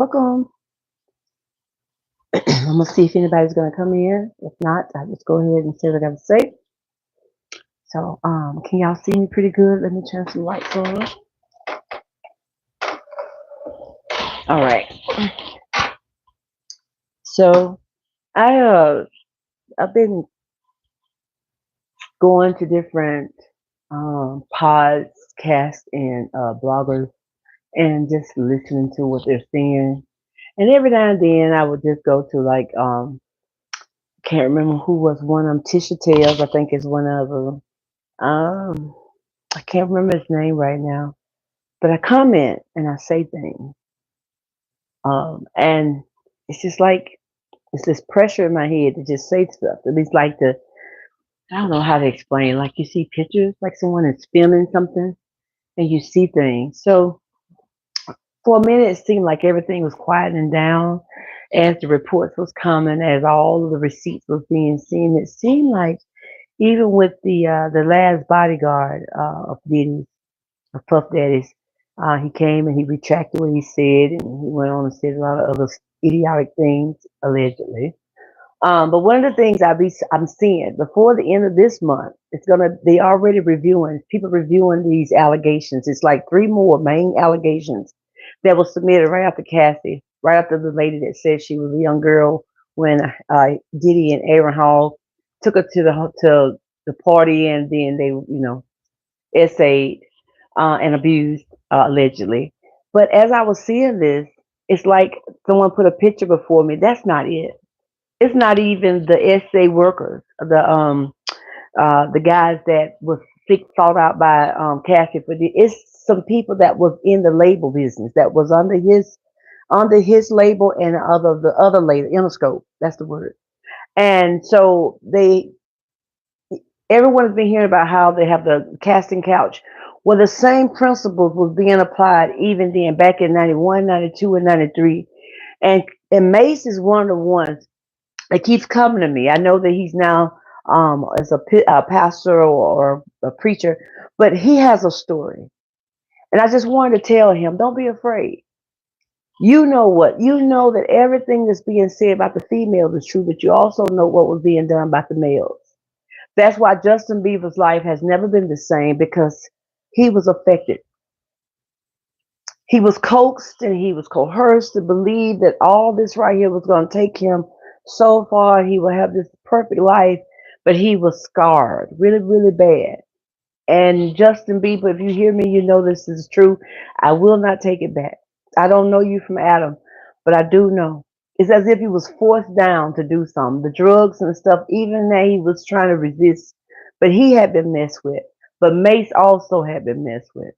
Welcome. I'm gonna see if anybody's gonna come in. If not, I'll just go ahead and say what I gotta say. So, can y'all see me pretty good? Let me turn some lights on. All right. So, I I've been going to different podcasts and bloggers and just listening to what they're saying. And every now and then, I would just go to like can't remember who was one of them. Tisha Tales, I think is one of them. Um, I can't remember his name right now, but I comment and I say things. And it's just like it's this pressure in my head to just say stuff. At least like to I don't know how to explain. Like you see pictures, like someone is filming something, and you see things. So for a minute, it seemed like everything was quieting down as the reports was coming, as all of the receipts was being seen. It seemed like even with the last bodyguard of Diddy, of Puff Daddy's, he came and he retracted what he said, and he went on and said a lot of other idiotic things allegedly. But one of the things I'm seeing before the end of this month, they already reviewing people reviewing these allegations. It's like three more main allegations that was submitted right after Cassie, right after the lady that said she was a young girl when Diddy and Aaron Hall took her to the party, and then they essayed and abused allegedly. But as I was seeing this, it's like someone put a picture before me. That's not it. It's not even the essay workers, the guys that was sick fought out by Cassie for the. It's some people that was in the label business that was under his label and the other label, Interscope. That's the word. And so everyone has been hearing about how they have the casting couch. Well, the same principles was being applied even then back in 91, 92, and 93. And Mace is one of the ones that keeps coming to me. I know that he's now as a pastor or a preacher, but he has a story. And I just wanted to tell him, don't be afraid. You know what? You know that everything that's being said about the females is true, but you also know what was being done about the males. That's why Justin Bieber's life has never been the same because he was affected. He was coaxed and he was coerced to believe that all this right here was going to take him so far. He would have this perfect life, but he was scarred really, really bad. And Justin Bieber, if you hear me, you know this is true. I will not take it back. I don't know you from Adam, but I do know. It's as if he was forced down to do something. The drugs and stuff, even that he was trying to resist, but he had been messed with. But Mace also had been messed with.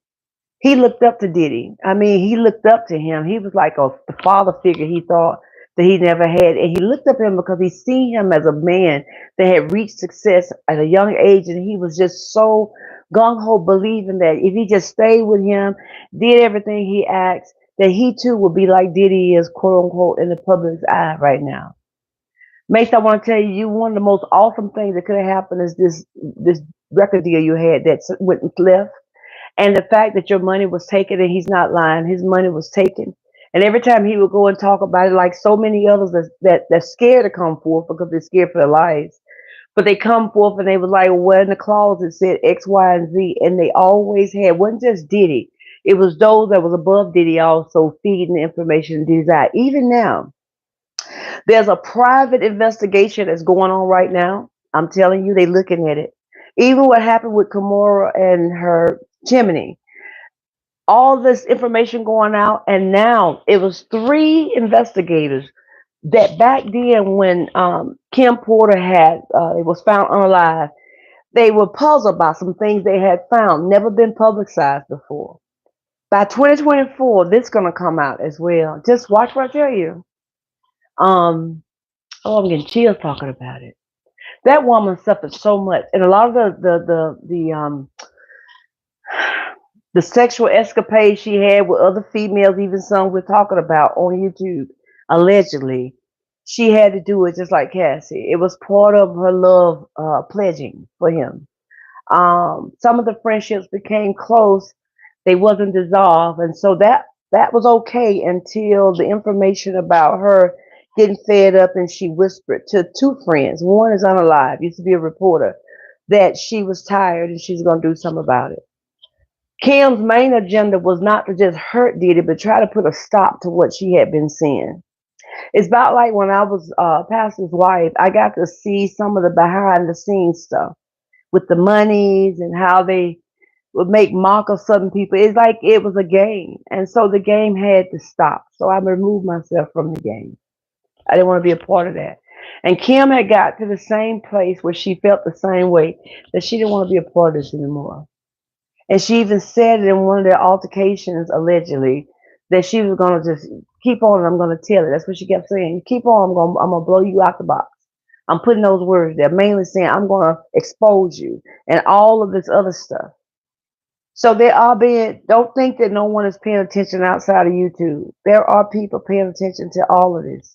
He looked up to Diddy. I mean, he looked up to him. He was like the father figure he thought that he never had. And he looked up to him because he seen him as a man that had reached success at a young age. And he was just so gung ho believing that if he just stayed with him, did everything he asked, that he too would be like Diddy is, quote unquote, in the public's eye right now. Mace, I want to tell you, one of the most awesome things that could have happened is this record deal you had that went left, and the fact that your money was taken, and he's not lying, his money was taken. And every time he would go and talk about it, like so many others that's scared to come forth because they're scared for their lives. But they come forth and they was like, well, in the clause it said X, Y, and Z. And they always had, wasn't just Diddy. It was those that was above Diddy also feeding the information in Diddy's eye. Even now, there's a private investigation that's going on right now. I'm telling you, they looking at it. Even what happened with Kimora and her chimney, all this information going out, and now it was three investigators that back then when Kim Porter had it was found unalive, they were puzzled by some things they had found, never been publicized before. By 2024, this is gonna come out as well. Just watch what I tell you. Um, oh, I'm getting chills talking about it. That woman suffered so much, and a lot of the sexual escapades she had with other females, even some we're talking about on YouTube, allegedly, she had to do it just like Cassie. It was part of her love pledging for him. Some of the friendships became close. They wasn't dissolved, and so that That was okay until the information about her getting fed up and she whispered to two friends. One is unalive, used to be a reporter, that she was tired and she's going to do something about it. Kim's main agenda was not to just hurt Diddy, but try to put a stop to what she had been seeing. It's about like when I was pastor's wife, I got to see some of the behind the scenes stuff with the monies and how they would make mock of certain people. It's like it was a game. And so the game had to stop. So I removed myself from the game. I didn't want to be a part of that. And Kim had got to the same place where she felt the same way, that she didn't want to be a part of this anymore. And she even said it in one of their altercations, allegedly, that she was going to just keep on and I'm going to tell it. That's what she kept saying. Keep on, I'm going to blow you out the box. I'm putting those words there, mainly saying I'm going to expose you and all of this other stuff. So there are being, don't think that no one is paying attention outside of YouTube. There are people paying attention to all of this.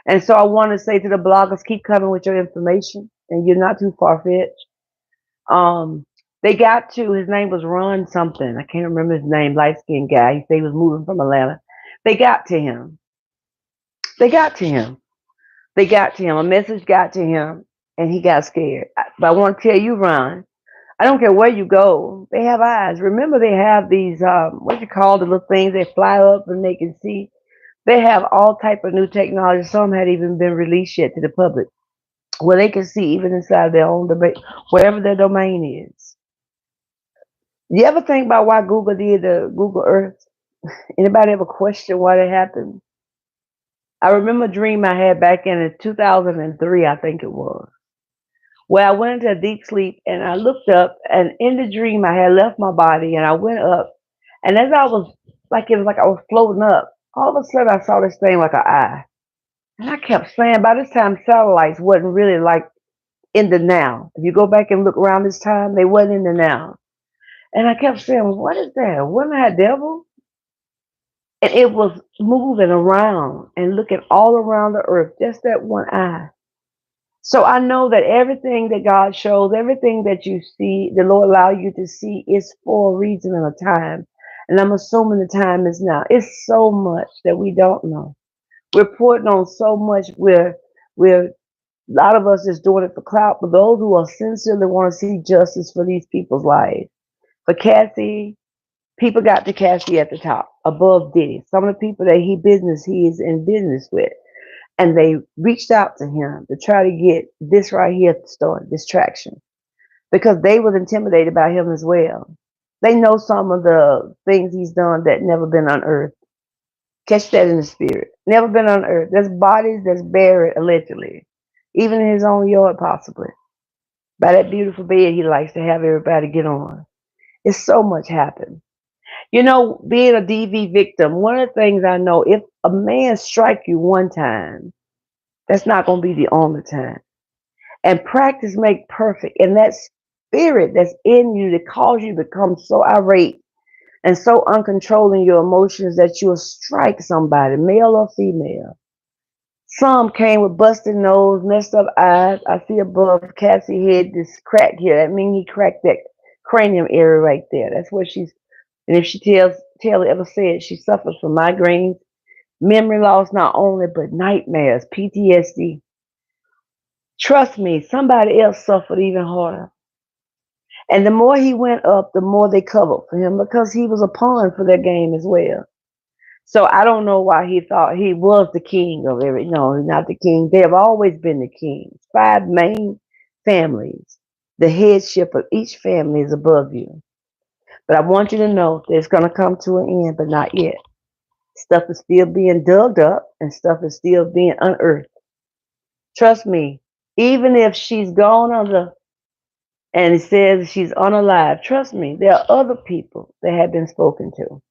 And so I want to say to the bloggers, keep coming with your information and you're not too far-fetched. They got to, his name was Ron something. I can't remember his name, light-skinned guy. He said he was moving from Atlanta. They got to him. They got to him. They got to him. A message got to him and he got scared. But I want to tell you, Ron, I don't care where you go. They have eyes. Remember, they have these what you call the little things they fly up and they can see. They have all type of new technology. Some had even been released yet to the public, where they can see even inside their own debate, wherever their domain is. You ever think about why Google did the Google Earth? Anybody ever question why that happened? I remember a dream I had back in 2003, I think it was, where I went into a deep sleep and I looked up, and in the dream I had left my body and I went up, and as I was like, it was like I was floating up, all of a sudden I saw this thing like an eye. And I kept saying, by this time satellites wasn't really like in the now. If you go back and look around this time, they wasn't in the now. And I kept saying, what is that? Wasn't that devil? And it was moving around and looking all around the earth, just that one eye. So I know that everything that God shows, everything that you see, the Lord allow you to see is for a reason and a time. And I'm assuming the time is now. It's so much that we don't know. We're reporting on so much where a lot of us is doing it for clout, but those who are sincerely want to see justice for these people's lives. For Cassie, people got to Cassie at the top, above Diddy. Some of the people that he is in business with. And they reached out to him to try to get this right here started, this traction. Because they was intimidated by him as well. They know some of the things he's done that never been unearthed. Catch that in the spirit. Never been unearthed. There's bodies that's buried, allegedly. Even in his own yard, possibly. By that beautiful bed he likes to have everybody get on. It's so much happened. You know, being a DV victim, one of the things I know, if a man strike you one time, that's not going to be the only time. And practice make perfect. And that spirit that's in you that causes you to become so irate and so uncontrolling your emotions that you'll strike somebody, male or female. Some came with busted nose, messed up eyes. I see above Cassie's head this crack here. That means he cracked that cranium area right there. That's what she's. And if she Taylor ever said, she suffers from migraines, memory loss not only, but nightmares, PTSD. Trust me, somebody else suffered even harder. And the more he went up, the more they covered for him because he was a pawn for their game as well. So I don't know why he thought he was the king of every. No, he's not the king. They have always been the kings. 5 main families. The headship of each family is above you. But I want you to know that it's going to come to an end, but not yet. Stuff is still being dug up and stuff is still being unearthed. Trust me, even if she's gone under and it says she's unalive, trust me, there are other people that have been spoken to.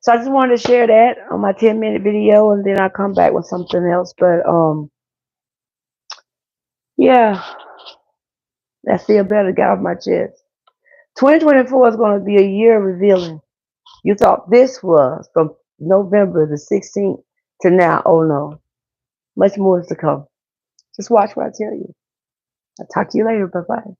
So I just wanted to share that on my 10-minute video, and then I'll come back with something else. But yeah, that feel better got off my chest. 2024 is going to be a year of revealing. You thought this was from November the 16th to now. Oh no, much more is to come. Just watch what I tell you. I'll talk to you later. Bye bye.